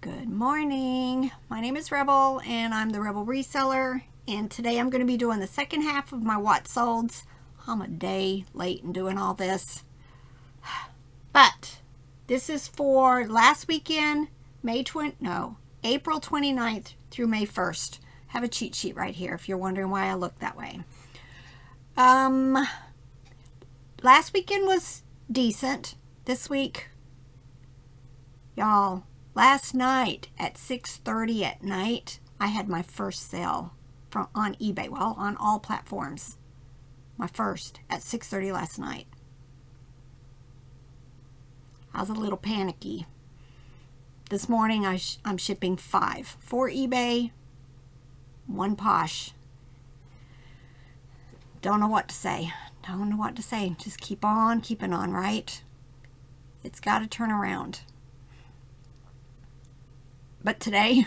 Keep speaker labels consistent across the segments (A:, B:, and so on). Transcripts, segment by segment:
A: Good morning. My name is Rebel and I'm the Rebel Reseller, and today I'm going to be doing the second half of my what solds. I'm a day late in doing all this, but this is for last weekend, April 29th through May 1st. I have a cheat sheet right here if you're wondering why I look that way. Last weekend was decent. This week, y'all, last night at 6:30 at night, I had my first sale on eBay. Well, on all platforms. My first at 6:30 last night. I was a little panicky. This morning I'm shipping 5. 4 eBay, 1 Posh. Don't know what to say. Don't know what to say. Just keep on keeping on, right? It's got to turn around. But today,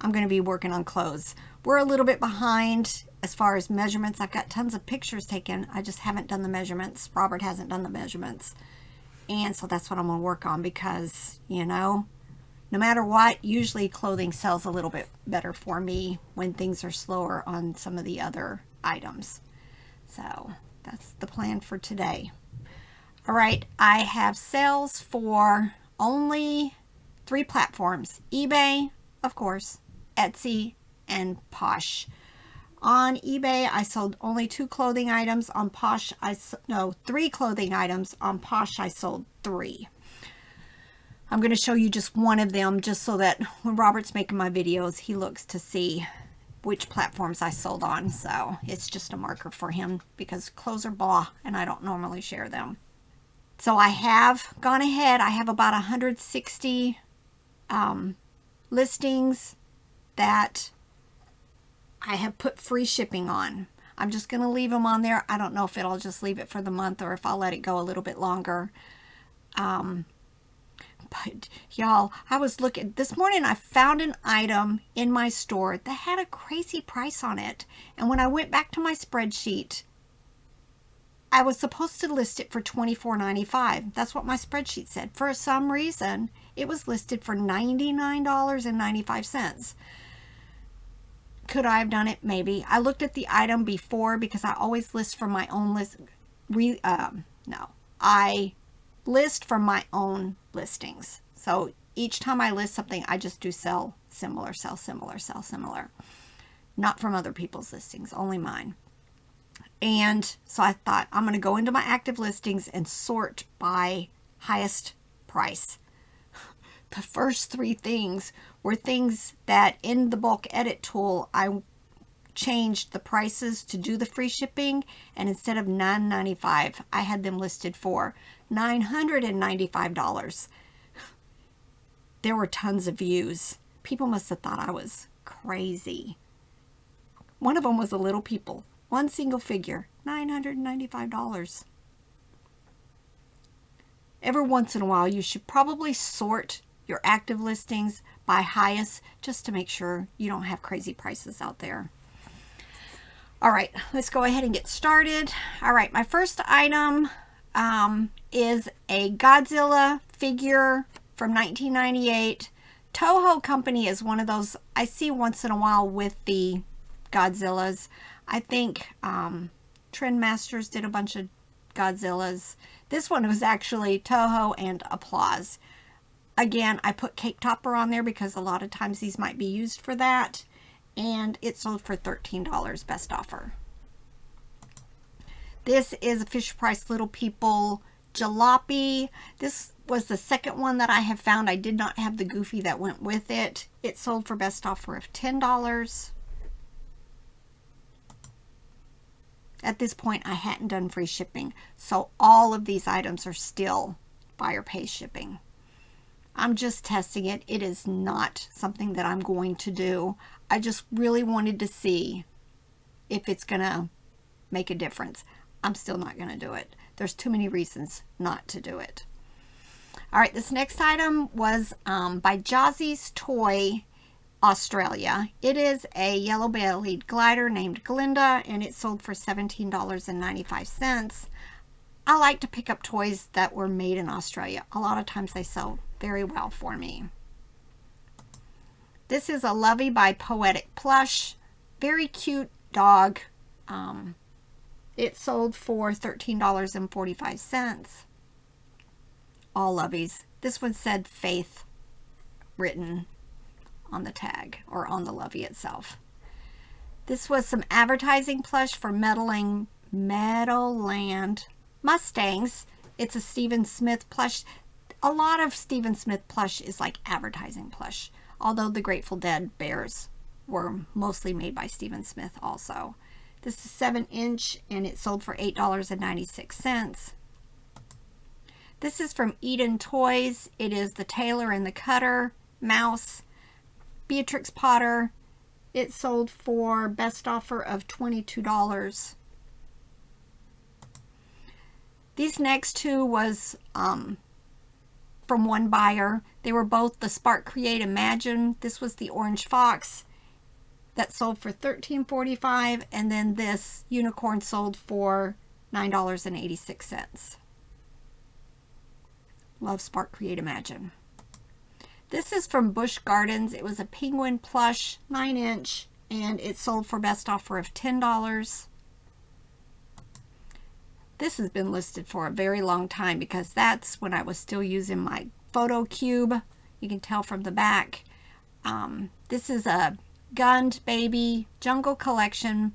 A: I'm going to be working on clothes. We're a little bit behind as far as measurements. I've got tons of pictures taken. I just haven't done the measurements. Robert hasn't done the measurements. And so that's what I'm going to work on because, you know, no matter what, usually clothing sells a little bit better for me when things are slower on some of the other items. So that's the plan for today. All right, I have sales for only 3 platforms: eBay, of course, Etsy, and Posh. On eBay, I sold only 2 clothing items. On Posh, 3 clothing items. On Posh, I sold 3. I'm going to show you just one of them just so that when Robert's making my videos, he looks to see which platforms I sold on. So it's just a marker for him because clothes are blah and I don't normally share them. So I have gone ahead. I have about 160 listings that I have put free shipping on. I'm just going to leave them on there. I don't know if I'll just leave it for the month or if I'll let it go a little bit longer. But y'all, I was looking this morning. I found an item in my store that had a crazy price on it. And when I went back to my spreadsheet, I was supposed to list it for $24.95. That's what my spreadsheet said. For some reason, it was listed for $99.95. Could I have done it? Maybe. I looked at the item before because I always list from my own list. I list from my own listings. So each time I list something, I just do sell similar, sell similar, sell similar. Not from other people's listings, only mine. And so I thought I'm going to go into my active listings and sort by highest price. The first 3 things were things that in the bulk edit tool, I changed the prices to do the free shipping. And instead of $9.95, I had them listed for $995. There were tons of views. People must have thought I was crazy. One of them was a little people. One single figure, $995. Every once in a while, you should probably sort your active listings by highest just to make sure you don't have crazy prices out there. All right, let's go ahead and get started. All right, my first item is a Godzilla figure from 1998. Toho Company is one of those I see once in a while with the Godzillas. I think Trendmasters did a bunch of Godzillas. This one was actually Toho and Applause. Again, I put Cake Topper on there because a lot of times these might be used for that. And it sold for $13, best offer. This is a Fisher Price Little People Jalopy. This was the second one that I have found. I did not have the Goofy that went with it. It sold for best offer of $10. At this point, I hadn't done free shipping, so all of these items are still buyer pays shipping. I'm just testing it. It is not something that I'm going to do. I just really wanted to see if it's going to make a difference. I'm still not going to do it. There's too many reasons not to do it. All right, this next item was by Jazzy's Toy Australia. It is a yellow-bellied glider named Glinda, and it sold for $17.95. I like to pick up toys that were made in Australia. A lot of times they sell very well for me. This is a Lovey by Poetic Plush. Very cute dog. It sold for $13.45. All Loveys. This one said Faith written on the tag or on the Lovey itself. This was some advertising plush for Meadowland Mustangs. It's a Stephen Smith plush. A lot of Stephen Smith plush is like advertising plush, although the Grateful Dead bears were mostly made by Stephen Smith also. This is 7-inch and it sold for $8.96. This is from Eden Toys. It is the Taylor and the Cutter mouse. Beatrix Potter. It sold for best offer of $22. These next two was from one buyer. They were both the Spark Create Imagine. This was the Orange Fox that sold for $13.45, and then this unicorn sold for $9.86. Love Spark Create Imagine. This is from Busch Gardens. It was a penguin plush, 9-inch, and it sold for best offer of $10. This has been listed for a very long time because that's when I was still using my photo cube. You can tell from the back. This is a Gund Baby Jungle Collection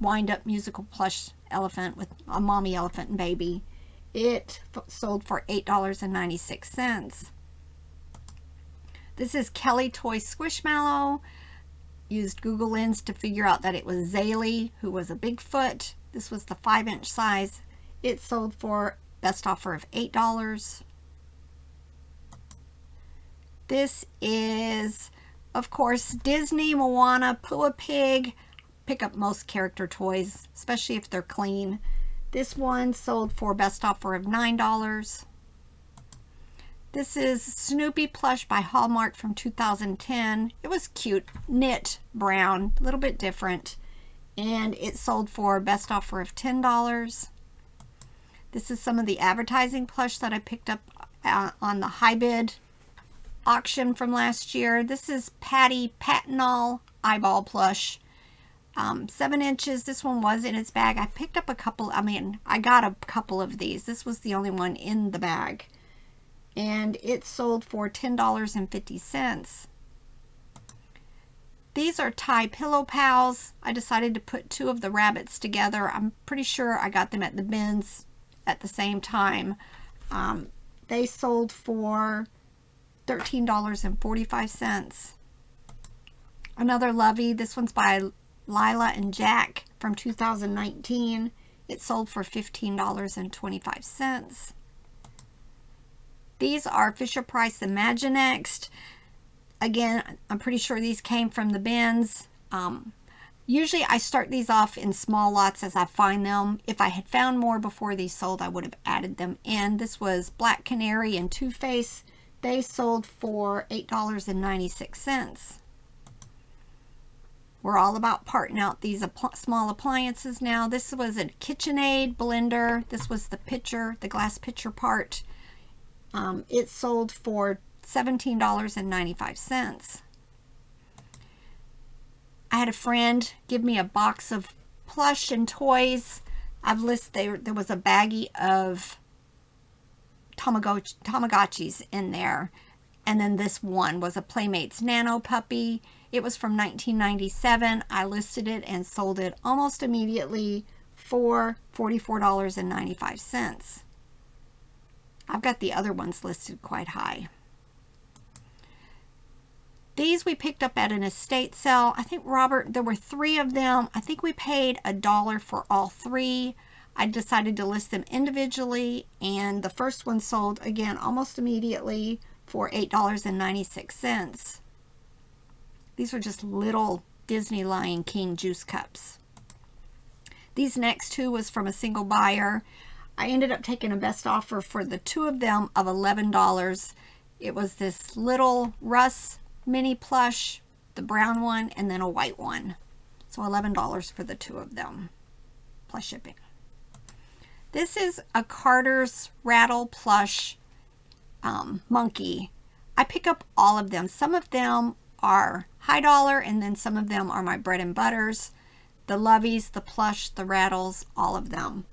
A: wind-up musical plush elephant with a mommy elephant and baby. It sold for $8.96. This is Kelly Toy Squishmallow. Used Google Lens to figure out that it was Zaylee, who was a Bigfoot. This was the 5-inch size. It sold for best offer of $8. This is, of course, Disney, Moana, Pua Pig. Pick up most character toys, especially if they're clean. This one sold for best offer of $9. This is Snoopy plush by Hallmark from 2010. It was cute, knit brown, a little bit different, and it sold for best offer of $10. This is some of the advertising plush that I picked up on the high bid auction from last year. This is Patty Patinol eyeball plush. 7 inches. This one was in its bag. I picked up a couple. I got a couple of these. This was the only one in the bag. And it sold for $10.50. These are Thai Pillow Pals. I decided to put two of the rabbits together. I'm pretty sure I got them at the bins at the same time. They sold for $13.45. Another Lovey. This one's by Lila and Jack from 2019. It sold for $15.25. These are Fisher-Price Imaginext. Again, I'm pretty sure these came from the bins. Usually I start these off in small lots as I find them. If I had found more before these sold, I would have added them in. This was Black Canary and Two-Face. They sold for $8.96. We're all about parting out these small appliances now. This was a KitchenAid blender. This was the pitcher, the glass pitcher part. It sold for $17.95. I had a friend give me a box of plush and toys. I've listed, there was a baggie of Tamagotchis in there. And then this one was a Playmates Nano Puppy. It was from 1997. I listed it and sold it almost immediately for $44.95. I've got the other ones listed quite high. These we picked up at an estate sale. I think, Robert, there were 3 of them. I think we paid $1 for all 3. I decided to list them individually, and the first one sold, again, almost immediately for $8.96. These were just little Disney Lion King juice cups. These next 2 was from a single buyer. I ended up taking a best offer for the 2 of them of $11. It was this little Russ mini plush, the brown one, and then a white one. So $11 for the 2 of them, plus shipping. This is a Carter's Rattle plush monkey. I pick up all of them. Some of them are high dollar, and then some of them are my bread and butters. The Loveys, the Plush, the Rattles, all of them.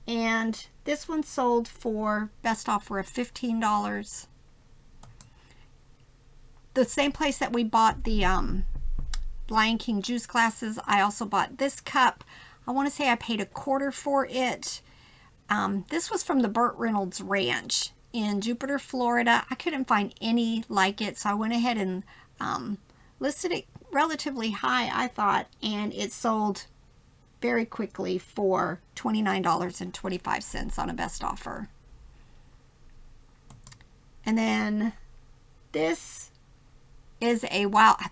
A: And this one sold for best offer of $15. The same place that we bought the Lion King juice glasses, I also bought this cup. I want to say I paid $1.25 for it. This was from the Burt Reynolds Ranch in Jupiter, Florida. I couldn't find any like it, so I went ahead and listed it relatively high, I thought, and it sold very quickly for $29.25 on a best offer. And then this is a wild, I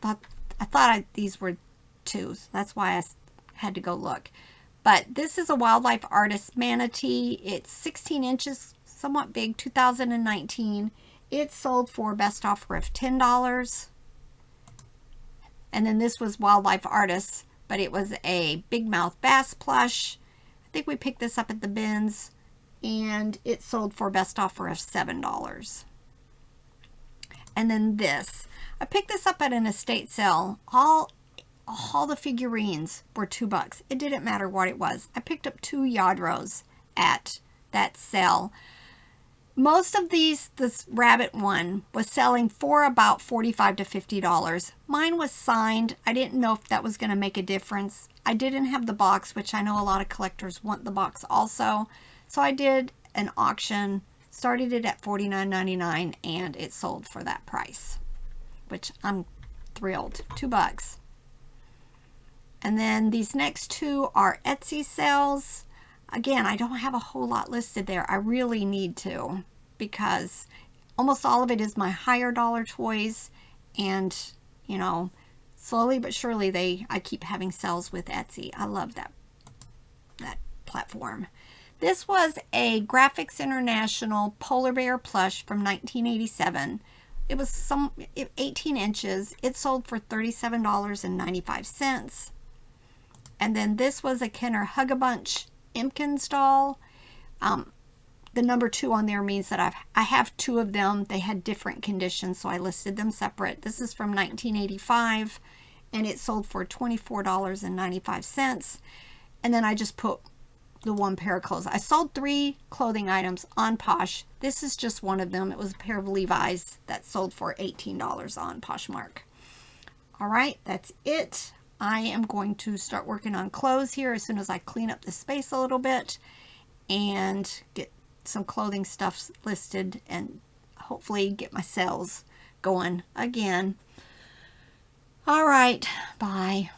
A: thought these were twos. That's why I had to go look. But this is a Wildlife Artist manatee. It's 16 inches, somewhat big, 2019. It sold for best offer of $10. And then this was Wildlife Artists, but it was a big mouth bass plush. I think we picked this up at the bins, and it sold for best offer of $7. And then this, I picked this up at an estate sale. All the figurines were $2. It didn't matter what it was. I picked up 2 Yadros at that sale. Most of these, this rabbit one was selling for about $45 to $50. Mine was signed. I didn't know if that was going to make a difference. I didn't have the box, which I know a lot of collectors want the box also. So I did an auction, started it at $49.99, and it sold for that price, which I'm thrilled. $2. And then these next 2 are Etsy sales. Again, I don't have a whole lot listed there. I really need to, because almost all of it is my higher dollar toys, and you know, slowly but surely I keep having sales with Etsy. I love that platform. This was a Graphics International polar bear plush from 1987. It was 18 inches. It sold for $37.95. And then this was a Kenner Hug-a-Bunch Impkins doll. The number 2 on there means that I have 2 of them. They had different conditions, so I listed them separate. This is from 1985, and it sold for $24.95. And then I just put the 1 pair of clothes. I sold 3 clothing items on Posh. This is just one of them. It was a pair of Levi's that sold for $18 on Poshmark. All right, that's it. I am going to start working on clothes here as soon as I clean up the space a little bit and get some clothing stuff listed and hopefully get my sales going again. All right, bye.